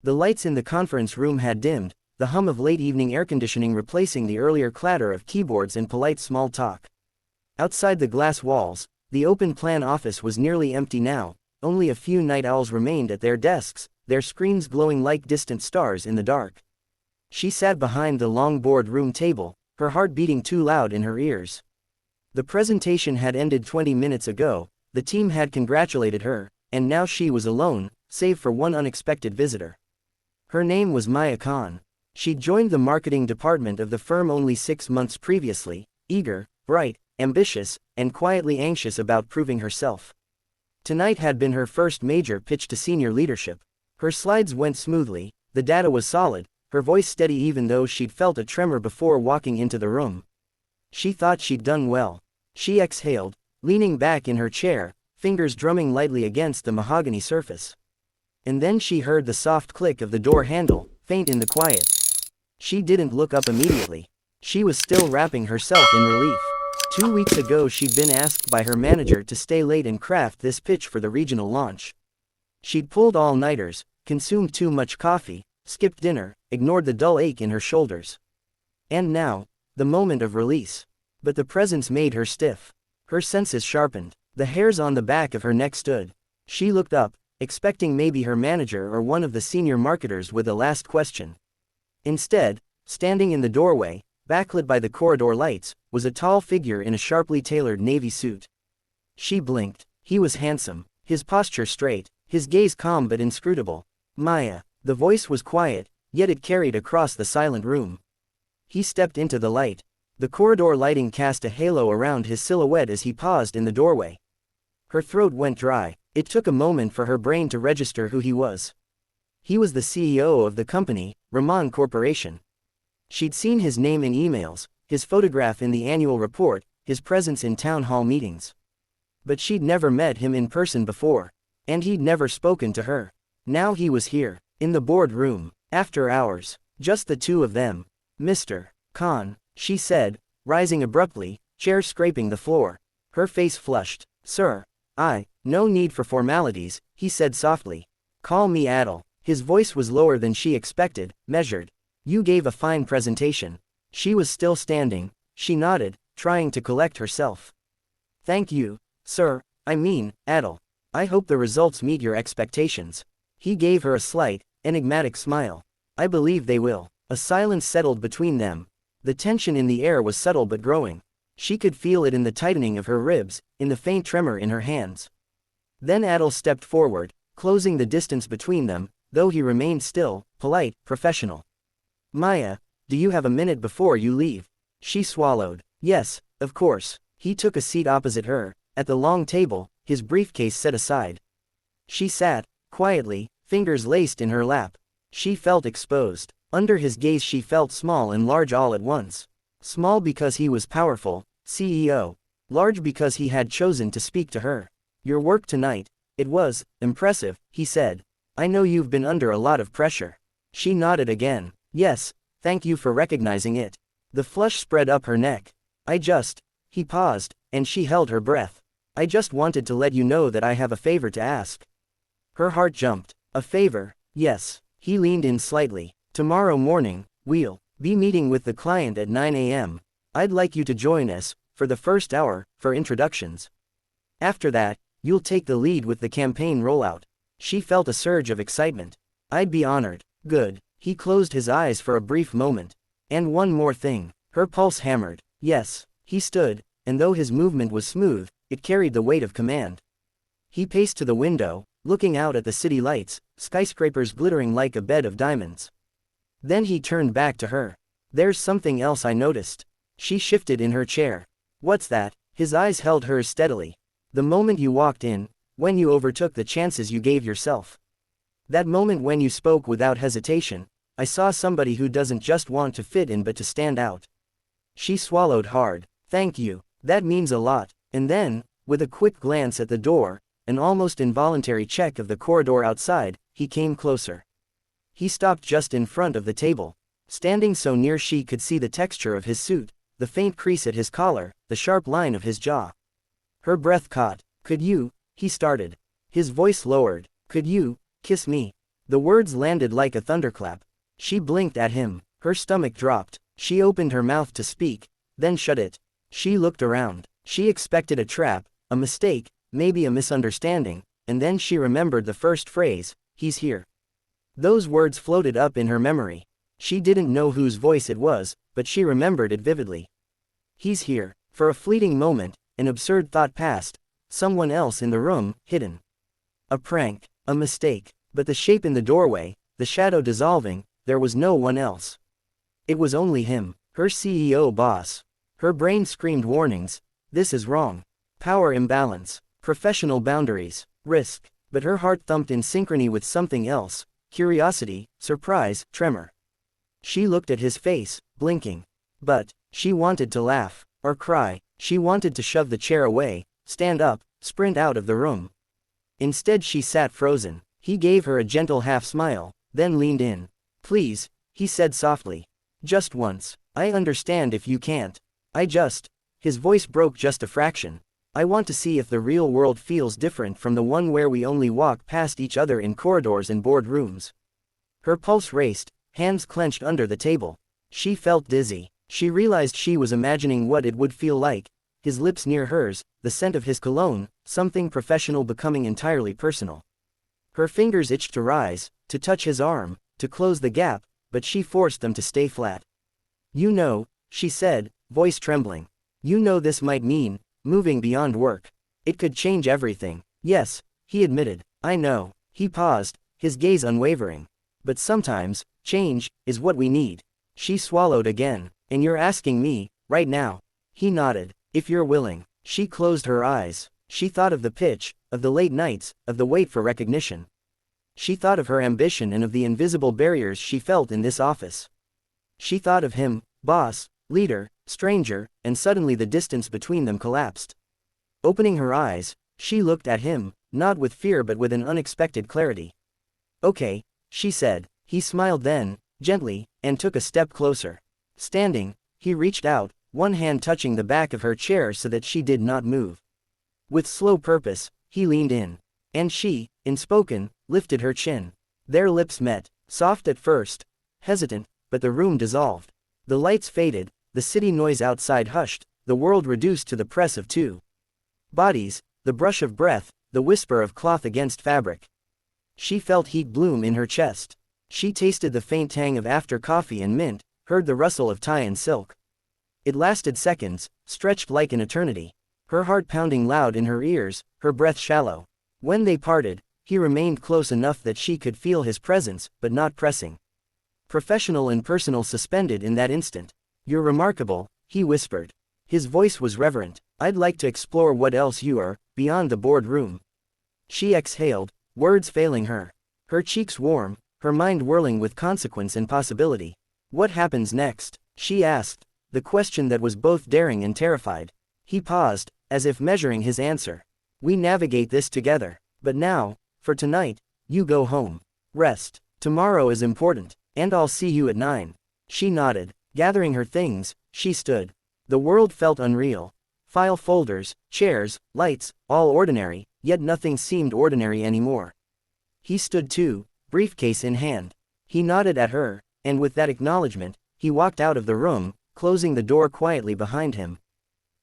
The lights in the conference room had dimmed, the hum of late-evening air conditioning replacing the earlier clatter of keyboards and polite small talk. Outside the glass walls, the open-plan office was nearly empty now. Only a few night owls remained at their desks, their screens glowing like distant stars in the dark. She sat behind the long board-room table, her heart beating too loud in her ears. The presentation had ended 20 minutes ago, the team had congratulated her, and now she was alone, save for one unexpected visitor. Her name was Maya Khan. She'd joined the marketing department of the firm only 6 months previously, eager, bright, ambitious, and quietly anxious about proving herself. Tonight had been her first major pitch to senior leadership. Her slides went smoothly, the data was solid, her voice steady even though she'd felt a tremor before walking into the room. She thought she'd done well. She exhaled, leaning back in her chair, fingers drumming lightly against the mahogany surface. And then she heard the soft click of the door handle, faint in the quiet. She didn't look up immediately. She was still wrapping herself in relief. 2 weeks ago she'd been asked by her manager to stay late and craft this pitch for the regional launch. She'd pulled all-nighters, consumed too much coffee, skipped dinner, ignored the dull ache in her shoulders. And now, the moment of release. But the presence made her stiff. Her senses sharpened. The hairs on the back of her neck stood. She looked up, expecting maybe her manager or one of the senior marketers with a last question. Instead, standing in the doorway, backlit by the corridor lights, was a tall figure in a sharply tailored navy suit. She blinked. He was handsome, his posture straight, his gaze calm but inscrutable. Maya. The voice was quiet, yet it carried across the silent room. He stepped into the light. The corridor lighting cast a halo around his silhouette as he paused in the doorway. Her throat went dry. It took a moment for her brain to register who he was. He was the CEO of the company, Raman Corporation. She'd seen his name in emails, his photograph in the annual report, his presence in town hall meetings. But she'd never met him in person before. And he'd never spoken to her. Now he was here, in the boardroom, after hours, just the two of them. Mr. Khan, she said, rising abruptly, chair scraping the floor. Her face flushed. Sir. No need for formalities, he said softly. Call me Adil. His voice was lower than she expected, measured. You gave a fine presentation. She was still standing. She nodded, trying to collect herself. Thank you, sir. Adil. I hope the results meet your expectations. He gave her a slight, enigmatic smile. I believe they will. A silence settled between them. The tension in the air was subtle but growing. She could feel it in the tightening of her ribs, in the faint tremor in her hands. Then Adil stepped forward, closing the distance between them, though he remained still, polite, professional. Maya, do you have a minute before you leave? She swallowed. Yes, of course. He took a seat opposite her, at the long table, his briefcase set aside. She sat, quietly, fingers laced in her lap. She felt exposed. Under his gaze she felt small and large all at once. Small because he was powerful, CEO. Large because he had chosen to speak to her. Your work tonight, it was impressive, he said. I know you've been under a lot of pressure. She nodded again. Yes, thank you for recognizing it. The flush spread up her neck. He paused, and she held her breath. I just wanted to let you know that I have a favor to ask. Her heart jumped. A favor? Yes. He leaned in slightly. Tomorrow morning, we'll be meeting with the client at 9 a.m. I'd like you to join us, for the first hour, for introductions. After that, you'll take the lead with the campaign rollout. She felt a surge of excitement. I'd be honored. Good. He closed his eyes for a brief moment. And one more thing. Her pulse hammered. Yes. He stood, and though his movement was smooth, it carried the weight of command. He paced to the window, looking out at the city lights, skyscrapers glittering like a bed of diamonds. Then he turned back to her. There's something else I noticed. She shifted in her chair. What's that? His eyes held hers steadily. The moment you walked in, when you overtook the chances you gave yourself. That moment when you spoke without hesitation, I saw somebody who doesn't just want to fit in but to stand out. She swallowed hard. Thank you. That means a lot. And then, with a quick glance at the door, an almost involuntary check of the corridor outside, he came closer. He stopped just in front of the table. Standing so near she could see the texture of his suit, the faint crease at his collar, the sharp line of his jaw. Her breath caught. Could you? He started. His voice lowered. Could you kiss me? The words landed like a thunderclap. She blinked at him. Her stomach dropped. She opened her mouth to speak, then shut it. She looked around. She expected a trap, a mistake, maybe a misunderstanding, and then she remembered the first phrase, "He's here." Those words floated up in her memory. She didn't know whose voice it was, but she remembered it vividly. He's here. For a fleeting moment, an absurd thought passed. Someone else in the room, hidden. A prank, a mistake. But the shape in the doorway, the shadow dissolving, there was no one else. It was only him, her CEO boss. Her brain screamed warnings. This is wrong. Power imbalance. Professional boundaries. Risk. But her heart thumped in synchrony with something else. Curiosity, surprise, tremor. She looked at his face, blinking. But she wanted to laugh, or cry. She wanted to shove the chair away, stand up, sprint out of the room. Instead she sat frozen. He gave her a gentle half-smile, then leaned in. "Please," he said softly. "Just once. I understand if you can't. His voice broke just a fraction. "I want to see if the real world feels different from the one where we only walk past each other in corridors and boardrooms." Her pulse raced, hands clenched under the table. She felt dizzy. She realized she was imagining what it would feel like. His lips near hers, the scent of his cologne, something professional becoming entirely personal. Her fingers itched to rise, to touch his arm, to close the gap, but she forced them to stay flat. "You know," she said, voice trembling. "You know this might mean moving beyond work. It could change everything." "Yes," he admitted. "I know." He paused, his gaze unwavering. "But sometimes, change is what we need." She swallowed again. "And you're asking me, right now?" He nodded. "If you're willing." She closed her eyes. She thought of the pitch, of the late nights, of the wait for recognition. She thought of her ambition and of the invisible barriers she felt in this office. She thought of him, boss, leader, stranger, and suddenly the distance between them collapsed. Opening her eyes, she looked at him, not with fear but with an unexpected clarity. "Okay," she said. He smiled then, gently, and took a step closer. Standing, he reached out, one hand touching the back of her chair so that she did not move. With slow purpose, he leaned in. And she, unspoken, lifted her chin. Their lips met, soft at first, hesitant, but the room dissolved. The lights faded, the city noise outside hushed, the world reduced to the press of two bodies, the brush of breath, the whisper of cloth against fabric. She felt heat bloom in her chest. She tasted the faint tang of after coffee and mint, heard the rustle of tie and silk. It lasted seconds, stretched like an eternity. Her heart pounding loud in her ears, her breath shallow. When they parted, he remained close enough that she could feel his presence, but not pressing. Professional and personal suspended in that instant. "You're remarkable," he whispered. His voice was reverent. "I'd like to explore what else you are, beyond the boardroom." She exhaled, words failing her. Her cheeks warm, her mind whirling with consequence and possibility. "What happens next?" she asked, the question that was both daring and terrified. He paused, as if measuring his answer. "We navigate this together. But now, for tonight, you go home. Rest. Tomorrow is important, and I'll see you at 9. She nodded. Gathering her things, she stood. The world felt unreal. File folders, chairs, lights, all ordinary, yet nothing seemed ordinary anymore. He stood too, briefcase in hand. He nodded at her, and with that acknowledgement, he walked out of the room, closing the door quietly behind him.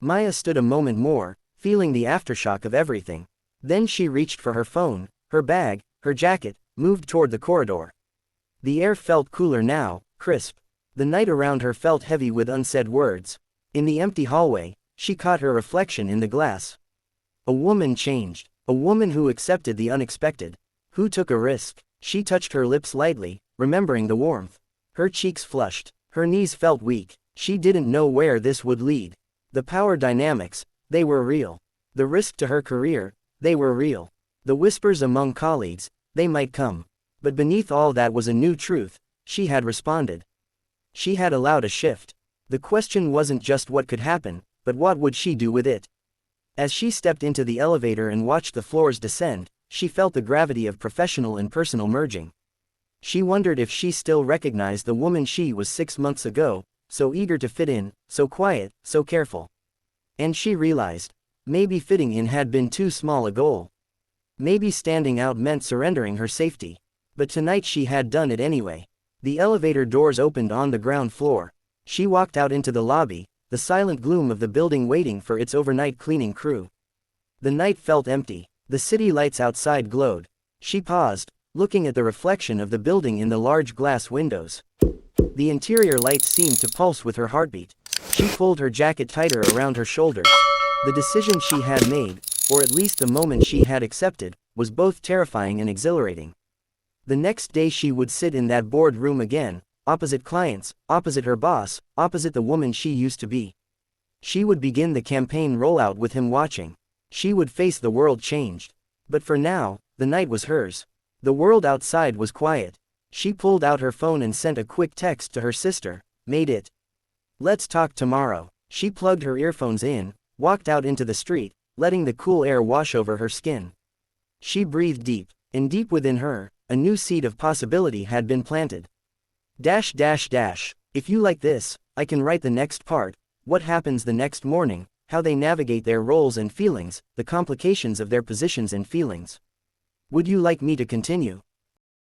Maya stood a moment more, feeling the aftershock of everything. Then she reached for her phone, her bag, her jacket, moved toward the corridor. The air felt cooler now, crisp. The night around her felt heavy with unsaid words. In the empty hallway, she caught her reflection in the glass. A woman changed. A woman who accepted the unexpected. Who took a risk. She touched her lips lightly, remembering the warmth. Her cheeks flushed. Her knees felt weak. She didn't know where this would lead. The power dynamics, they were real. The risk to her career, they were real. The whispers among colleagues, they might come. But beneath all that was a new truth. She had responded. She had allowed a shift. The question wasn't just what could happen, but what would she do with it? As she stepped into the elevator and watched the floors descend, she felt the gravity of professional and personal merging. She wondered if she still recognized the woman she was 6 months ago, so eager to fit in, so quiet, so careful. And she realized, maybe fitting in had been too small a goal. Maybe standing out meant surrendering her safety. But tonight she had done it anyway. The elevator doors opened on the ground floor. She walked out into the lobby, the silent gloom of the building waiting for its overnight cleaning crew. The night felt empty. The city lights outside glowed. She paused, looking at the reflection of the building in the large glass windows. The interior lights seemed to pulse with her heartbeat. She pulled her jacket tighter around her shoulders. The decision she had made, or at least the moment she had accepted, was both terrifying and exhilarating. The next day she would sit in that board room again, opposite clients, opposite her boss, opposite the woman she used to be. She would begin the campaign rollout with him watching. She would face the world changed. But for now, the night was hers. The world outside was quiet. She pulled out her phone and sent a quick text to her sister, "Made it. Let's talk tomorrow." She plugged her earphones in, walked out into the street, letting the cool air wash over her skin. She breathed deep, and deep within her, a new seed of possibility had been planted. If you like this, I can write the next part, what happens the next morning, how they navigate their roles and feelings, the complications of their positions and feelings. Would you like me to continue?